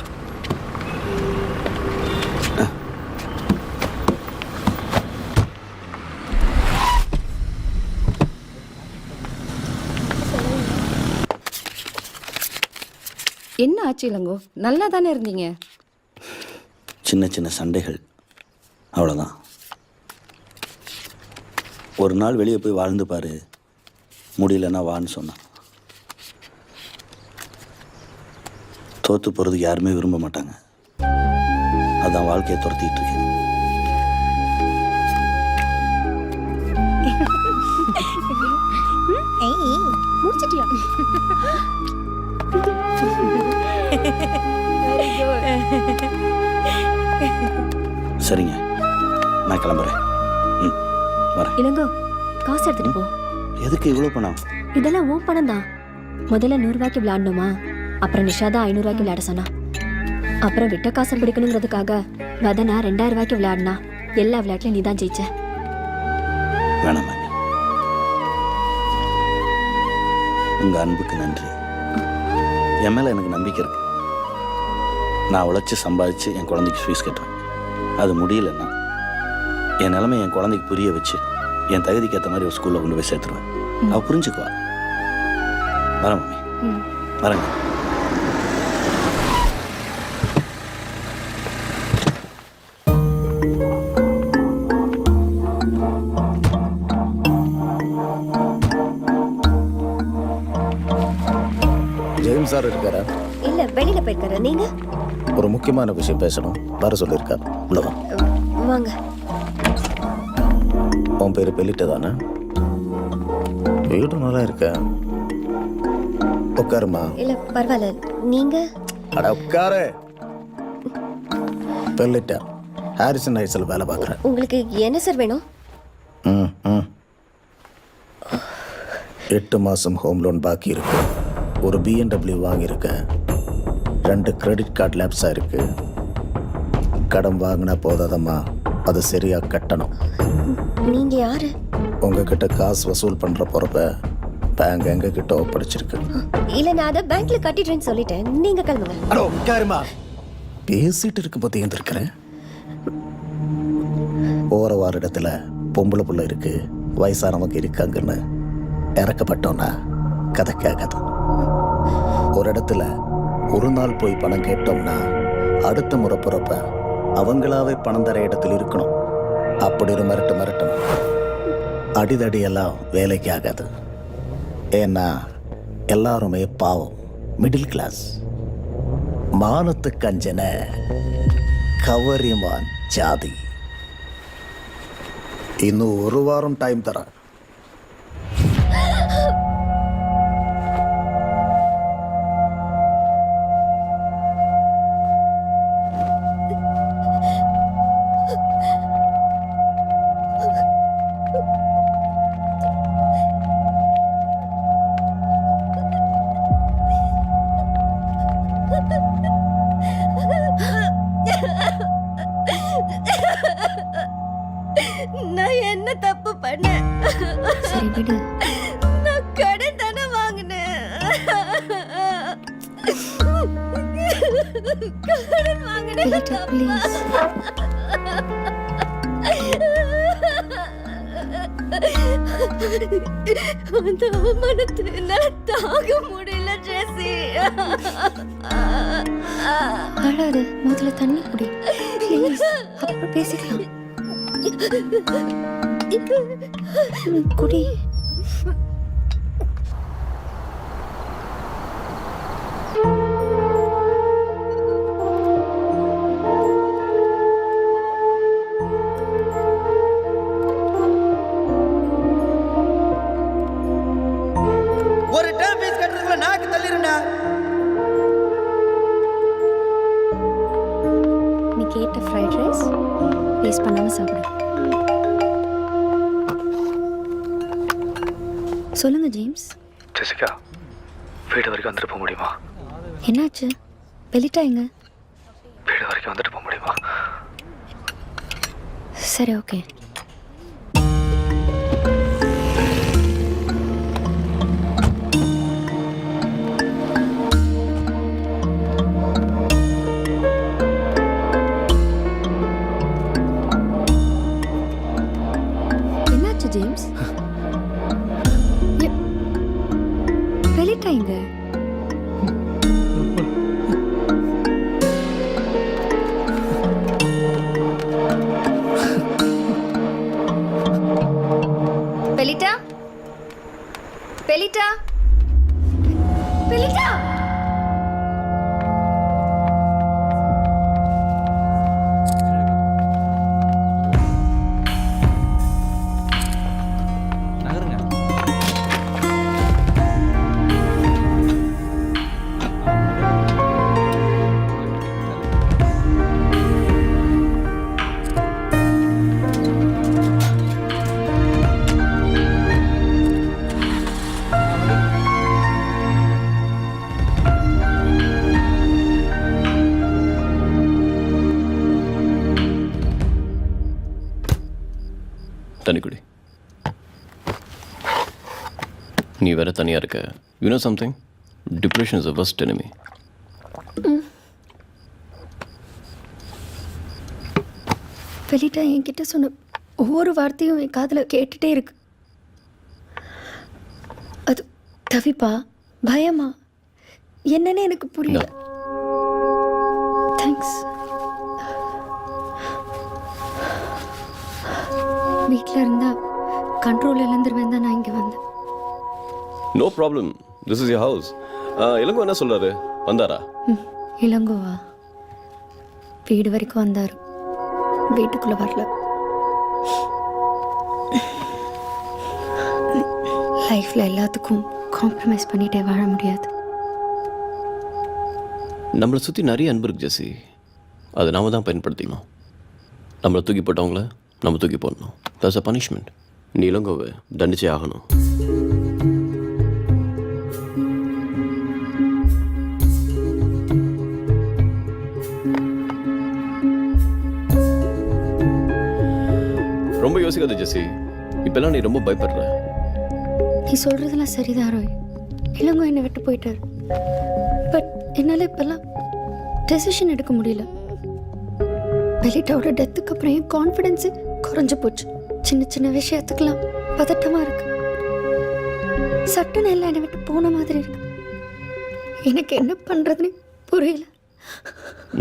என்ன ஆச்சு இளங்கோ? நல்லா தானே இருந்தீங்க? சின்ன சின்ன சண்டைகள், அவ்வளோதான். ஒரு நாள் வெளியே போய் வாழ்ந்து பாரு, முடியலன்னா வான்னு சொன்னான். தோற்று போகிறதுக்கு யாருமே விரும்ப மாட்டாங்க, அதான் வாழ்க்கையை துரத்திட்டு இருக்கேன். முடிச்சிட்டியா? சரிங்க, நான் கிளம்புறேன். வரேன். இளங்கோ, காசு எடுத்துட்டு போ. எதுக்கு இவ்வளோ பணம்? இதெல்லாம் உன் பணம் தான். முதல்ல 100 ரூபாய்க்கு விளையாடணுமா, அப்புறம் நிஷாதா 500 ரூபாய்க்கு விளையாட சொன்னா, அப்புறம் விட்ட காசை பிடிக்கணுங்கிறதுக்காக வதனா 2000 ரூபாய்க்கு விளையாடினா. எல்லா விளையாட்டுலையும் நீ தான் ஜெயிச்ச. வேணாம் மாமி, உங்க அன்புக்கு நன்றி. என் மேல எனக்கு நம்பிக்கை இருக்கு. நான் உழைச்சி சம்பாதிச்சு என் குழந்தைக்கு ஃபீஸ் கட்டுறேன். அது முடியலன்னா என் நிலைமை என் குழந்தைக்கு புரிய வச்சு என் தகுதிக்கு ஏற்ற மாதிரி ஒரு ஸ்கூலில் கொண்டு போய் சேர்த்துருவேன். அவ புரிஞ்சுக்குவா. வரேன் மாமி, வரேங்க. ஜெயம் சார் இருக்காரா? இல்ல, வெளியில போயிருக்காரு. நீங்க? ஒரு முக்கியமான விஷயம் பேசணும், வர சொல்லியிருக்காரு. உள்ளவா வாங்க. உன் பேர் பெல்லிட்டு தானே? வீடு நல்லா இருக்க. உட்காருமா. இல்ல பரவாயில்ல, நீங்க? அட உட்காரு. பெல்லிட்டா ஹாரிசன் ஹைட்ஸில் வேலை பார்க்குறேன். உங்களுக்கு என்ன சார் வேணும்? 8 மாதம் ஹோம் லோன் பாக்கி இருக்கு. ஒரு BMW வாங்கியிருக்கேன். 2 கிரெடிட் கார்டு லேப்ஸாக இருக்கு. கடன் வாங்கினா போதாதம்மா, அதை சரியாக கட்டணும். நீங்க யாரு? உங்ககிட்ட காசு வசூல் பண்ணுற பொறுப்பை பேங்க் எங்ககிட்ட ஒப்படைச்சிருக்கு. இல்ல நான் அதை பேங்க்ல கட்டிடுறேன்னு சொல்லிட்டேன். நீங்க கிளம்புங்க. அடோ உட்காருமா. பேசிட்டு இருக்கும் போது எழுந்திருக்கிறேன். போகிற வார இடத்துல பொம்பளை புள்ள இருக்கு, வயசானவங்க இருக்காங்கன்னு இறக்கப்பட்டோன்னா கதை கேட்காது. ஒரு இடத்துல ஒரு நாள் போய் பணம் கேட்டோம்னா அடுத்த முறை பிறப்ப அவங்களாவே பணம் தர இடத்துல இருக்கணும். அப்படி ஒரு மிரட்டணும். அடிதடியெல்லாம் வேலைக்கு ஆகாது. ஏன்னா எல்லாருமே பாவம், மிடில் கிளாஸ். மானத்துக்கு அஞ்சன கவரிமான் ஜாதி. இன்னும் 1 வாரம் டைம் தரேன். நான் என்ன தப்பு பண்ணேன்? சரி விடு. நான் கடன் தானே வாங்கினேன். கடன் வாங்கினேன். Pelita, please. அந்த அவமானத்தை என்னால தாங்க முடியல ஜெசி. அழாத, முதல்ல தண்ணி குடி ப்ளீஸ். அப்புறம் பேசிக்கலாம். குடி. ஒரு டேர்ம் ஃபீஸ் கட்டுறதுக்குள்ள நாக்கு தள்ளிருண்டா. நீ கேட்ட ஃப்ரைட் ரைஸ் வேஸ்ட் பண்ணாம சாப்பிடு. சொல்லுங்க ஜேம்ஸ். ஜெசிகா, வீடு வரைக்கும் வந்துட்டு போக முடியுமா? என்னாச்சு? பெலிட்டா எங்க? வீடு வரைக்கும் வந்துட்டு போக முடியுமா? சரி ஓகே. என்னாச்சு ஜேம்ஸ்? பெலிட்டா எங்க? பெலிட்டா, பெலிட்டா, பெலிட்டா. தண்ணி குடி. நீ வேற தனியாக இருக்க. You know something? Depression is a worst enemy. பெலிட்டா என்கிட்ட சொன்ன ஒவ்வொரு வார்த்தையும் என் காதில் கேட்டுட்டே இருக்கு. அது தவிப்பா, பயமா, என்னன்னு எனக்கு புரியல. தேங்க்ஸ். வீட்டில் இருந்தா கண்ட்ரோல் இழந்துருவேன் தான் நான் இங்கே வந்தேன். No problem, this is your house. Ilango என்ன சொல்றாரு? வந்தாரா? இளங்கோவா? வீடு வரைக்கும் வந்தார், வீட்டுக்குள்ளே வரல. லைஃப்பில் எல்லாத்துக்கும் காம்ப்ரமைஸ் பண்ணிட்டே வாழ முடியாது. நம்மளை சுற்றி நிறைய அன்பு இருக்கு ஜெசி. அதை நாம தான் பயன்படுத்திக்கணும். நம்மளை தூக்கி போட்டவங்கள நம்ம தூக்கி போடணும். That's a punishment. நீ இளங்கோவை தண்டிச்சே ஆகணும். ரொம்ப யோசிக்காத ஜெசி. இப்பெல்லாம் நீ ரொம்ப பயப்படுற. நீ சொல்றதெல்லாம் சரிதான் ரோய். இளங்கோ என்னை விட்டு போயிட்டார். பட் என்னால் இப்பெல்லாம் டெசிஷன் எடுக்க முடியல. பெலிட்டாவோட டெத்துக்கு அப்புறம் என் கான்ஃபிடென்ஸு குறைஞ்சு போச்சு. சின்ன சின்ன விஷயத்துக்கெல்லாம் பதட்டமாக இருக்கு. சட்டுன்னு எல்லாம் என்னை விட்டு போன மாதிரி இருக்கு. எனக்கு என்ன பண்ணுறதுன்னு புரியல.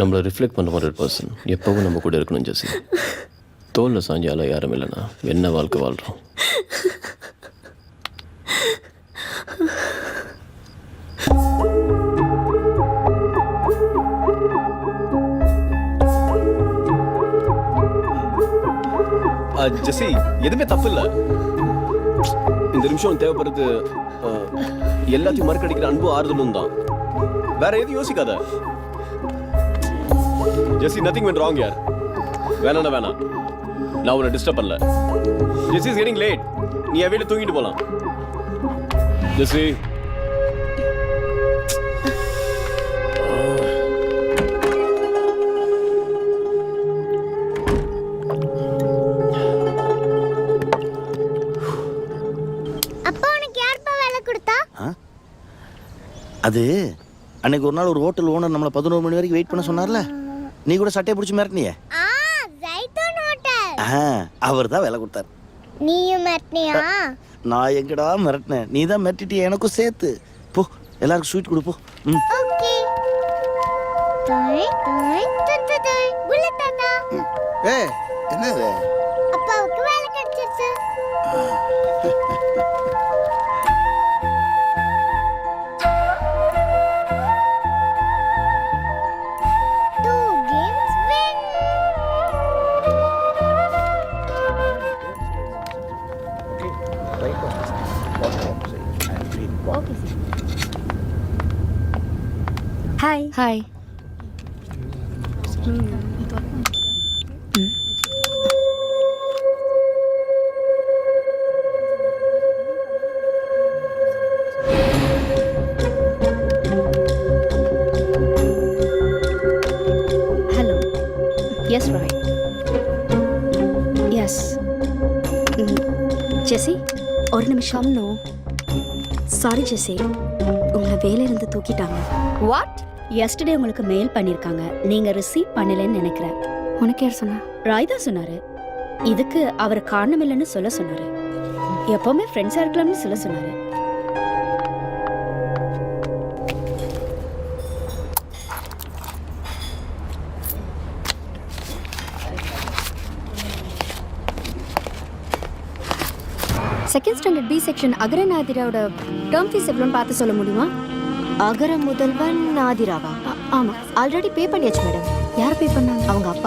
நம்மளை ரிஃப்ளெக்ட் பண்ண ஒரு பர்சன் எப்பவும் நம்ம கூட இருக்கணும் ஜெசி. தோல்ல சாஞ்சால யாரும் இல்லைன்னா என்ன வாழ்க்கை வாழ்கிறோம். ஜெசி, எதுவுமே தப்பு இல்லை. இந்த நிமிஷம் தேவைப்படுறது எல்லாத்தையும் மறுக்கடிக்கிற அன்பு ஆறுதலும் தான். வேற எதுவும் யோசிக்காத ஜெசி. நத்திங் வென்ட் ராங் யார். வேணாம் நான் உன்னை டிஸ்டர்ப் பண்ணல. ஜெசி இஸ் கெட்டிங் லேட். நீ என் வீட்டில் தூங்கிட்டு போலாம். ஜெசி அப்பா உனக்கு யார்ப்பா வேலை கொடுத்தா? அது அன்னைக்கு ஒரு நாள் ஒரு ஹோட்டல் ஓனர் நம்மளை 11 மணி வரைக்கும் வெயிட் பண்ண சொன்னார்ல. நீ கூட சட்டையை பிடிச்சி மிரட்டினியே. ஜைத்தூன் ஹோட்டல். அவர் தான் வேலை கொடுத்தார். நீயும் மிரட்டினியா? நான் எங்கடா மிரட்டினேன், நீ தான் மிரட்டிட்டிய எனக்கும் சேர்த்து. போ எல்லாருக்கும் ஸ்வீட் கொடு போ. ஓகே. புல்லட் அண்ணா. ஏய் என்னது? அப்பாவுக்கு வேலை கிடைச்சிருச்சு. Hi hi. Hello. Yes Roy. Yes. Jessie ஒரு நிமிஷம். நோ சாரி ஜெசி, உங்களை வேலையிலிருந்து தூக்கிட்டாங்க. வாட்? எஸ்டர்டே உங்களுக்கு மெயில் பண்ணியிருக்காங்க, நீங்கள் ரிசீவ் பண்ணலன்னு நினைக்கிறேன். உனக்கு யார் சொன்னா? ராய் தான் சொன்னார். இதுக்கு அவர் காரணம் இல்லைன்னு சொல்ல சொன்னார். எப்போவுமே ஃப்ரெண்ட்ஸாக இருக்கலாம்னு சொல்ல சொன்னார். செகண்ட் ஸ்டாண்டர்ட் பி செக்ஷன் அகரநாதிராவோட டேர்ம் ஃபீஸ் எவ்வளோன்னு பார்த்து சொல்ல முடியுமா? அகர முதல்வன் ஆதிராவா? ஆமாம். ஆல்ரெடி பே பண்ணியாச்சு மேடம். யார் பே பண்ணாங்க? அவங்க அப்பா.